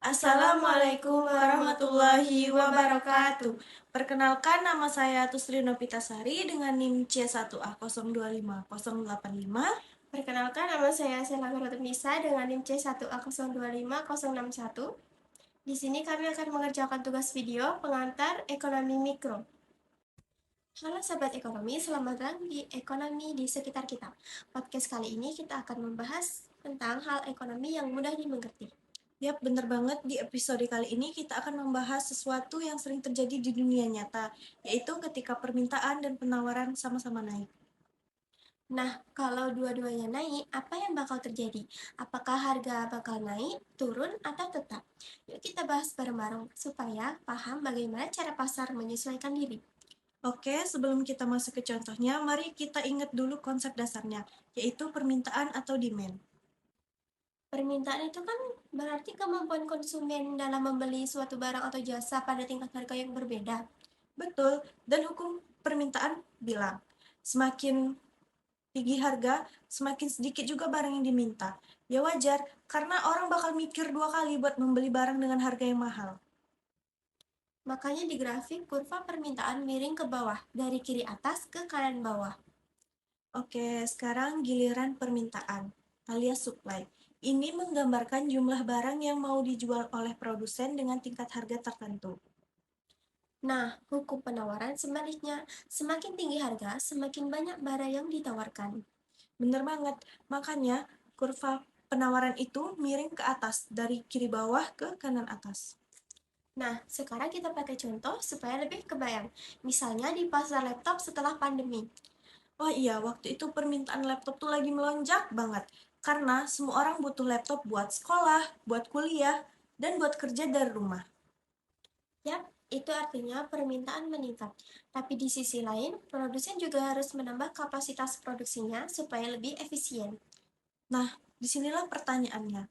Assalamualaikum warahmatullahi wabarakatuh. Perkenalkan, nama saya Tusri Novitasari dengan NIM C1A025085. Perkenalkan, nama saya Sela Nisa dengan NIM C1A025061. Di sini kami akan mengerjakan tugas video pengantar ekonomi mikro. Halo Sobat Ekonomi, selamat datang di Ekonomi di Sekitar Kita. Podcast kali ini kita akan membahas tentang hal ekonomi yang mudah dimengerti. Yap, bener banget. Di episode kali ini kita akan membahas sesuatu yang sering terjadi di dunia nyata, yaitu ketika permintaan dan penawaran sama-sama naik. Nah, kalau dua-duanya naik, apa yang bakal terjadi? Apakah harga bakal naik, turun, atau tetap? Yuk kita bahas bareng-bareng supaya paham bagaimana cara pasar menyesuaikan diri. Oke, sebelum kita masuk ke contohnya, mari kita ingat dulu konsep dasarnya, yaitu permintaan atau demand. Permintaan itu kan berarti kemampuan konsumen dalam membeli suatu barang atau jasa pada tingkat harga yang berbeda. Betul, dan hukum permintaan bilang, semakin tinggi harga, semakin sedikit juga barang yang diminta. Ya wajar, karena orang bakal mikir 2 kali buat membeli barang dengan harga yang mahal. Makanya di grafik kurva permintaan miring ke bawah, dari kiri atas ke kanan bawah. Oke, sekarang giliran permintaan, alias supply. Ini menggambarkan jumlah barang yang mau dijual oleh produsen dengan tingkat harga tertentu. Nah, hukum penawaran sebaliknya, semakin tinggi harga, semakin banyak barang yang ditawarkan. Bener banget, makanya kurva penawaran itu miring ke atas, dari kiri bawah ke kanan atas. Nah, sekarang kita pakai contoh supaya lebih kebayang. Misalnya di pasar laptop setelah pandemi. Oh iya, waktu itu permintaan laptop tuh lagi melonjak banget. Karena semua orang butuh laptop buat sekolah, buat kuliah, dan buat kerja dari rumah. Yap, itu artinya permintaan meningkat. Tapi di sisi lain, produsen juga harus menambah kapasitas produksinya supaya lebih efisien. Nah, disinilah pertanyaannya.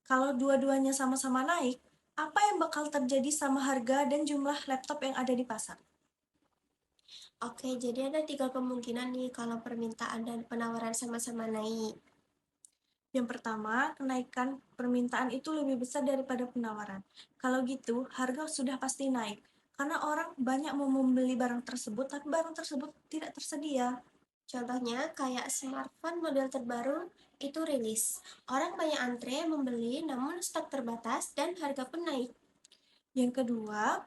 Kalau dua-duanya sama-sama naik, apa yang bakal terjadi sama harga dan jumlah laptop yang ada di pasar? Oke, jadi ada tiga kemungkinan nih kalau permintaan dan penawaran sama-sama naik. Yang pertama, kenaikan permintaan itu lebih besar daripada penawaran. Kalau gitu, harga sudah pasti naik. Karena orang banyak mau membeli barang tersebut, tapi barang tersebut tidak tersedia. Contohnya kayak smartphone model terbaru itu rilis. Orang banyak antre membeli namun stok terbatas dan harga pun naik. Yang kedua,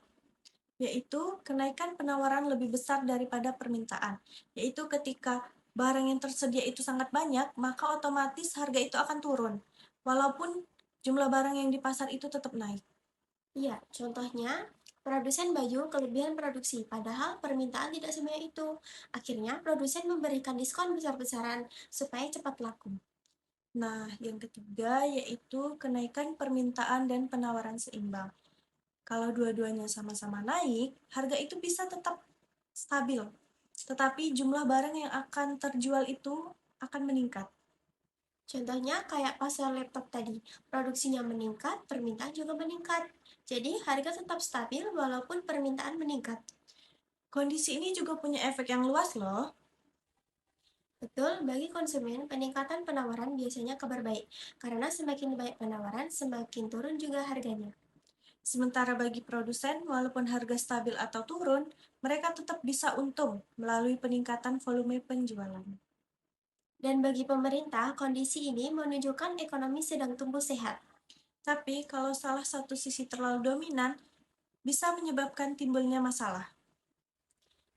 yaitu kenaikan penawaran lebih besar daripada permintaan. Yaitu ketika barang yang tersedia itu sangat banyak, maka otomatis harga itu akan turun. Walaupun jumlah barang yang di pasar itu tetap naik. Iya, contohnya produsen baju kelebihan produksi, padahal permintaan tidak sebanyak itu. Akhirnya produsen memberikan diskon besar-besaran supaya cepat laku. Nah, yang ketiga yaitu kenaikan permintaan dan penawaran seimbang. Kalau dua-duanya sama-sama naik, harga itu bisa tetap stabil. Tetapi jumlah barang yang akan terjual itu akan meningkat. Contohnya kayak pasar laptop tadi, produksinya meningkat, permintaan juga meningkat. Jadi harga tetap stabil walaupun permintaan meningkat. Kondisi ini juga punya efek yang luas loh. Betul, bagi konsumen, peningkatan penawaran biasanya kabar baik, karena semakin banyak penawaran, semakin turun juga harganya. Sementara bagi produsen, walaupun harga stabil atau turun, mereka tetap bisa untung melalui peningkatan volume penjualan. Dan bagi pemerintah, kondisi ini menunjukkan ekonomi sedang tumbuh sehat. Tapi kalau salah satu sisi terlalu dominan, bisa menyebabkan timbulnya masalah.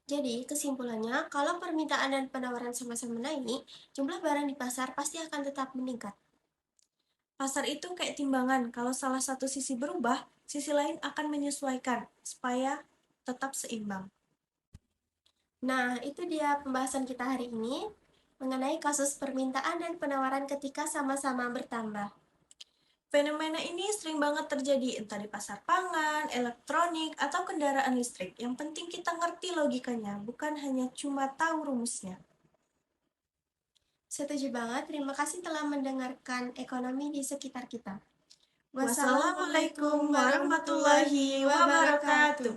Jadi, kesimpulannya, kalau permintaan dan penawaran sama-sama naik, jumlah barang di pasar pasti akan tetap meningkat. Pasar itu kayak timbangan, kalau salah satu sisi berubah, sisi lain akan menyesuaikan supaya tetap seimbang. Nah, itu dia pembahasan kita hari ini mengenai kasus permintaan dan penawaran ketika sama-sama bertambah. Fenomena ini sering banget terjadi entah di pasar pangan, elektronik, atau kendaraan listrik. Yang penting kita ngerti logikanya, bukan hanya cuma tahu rumusnya. Setuju banget, terima kasih telah mendengarkan ekonomi di sekitar kita. Wassalamualaikum warahmatullahi wabarakatuh.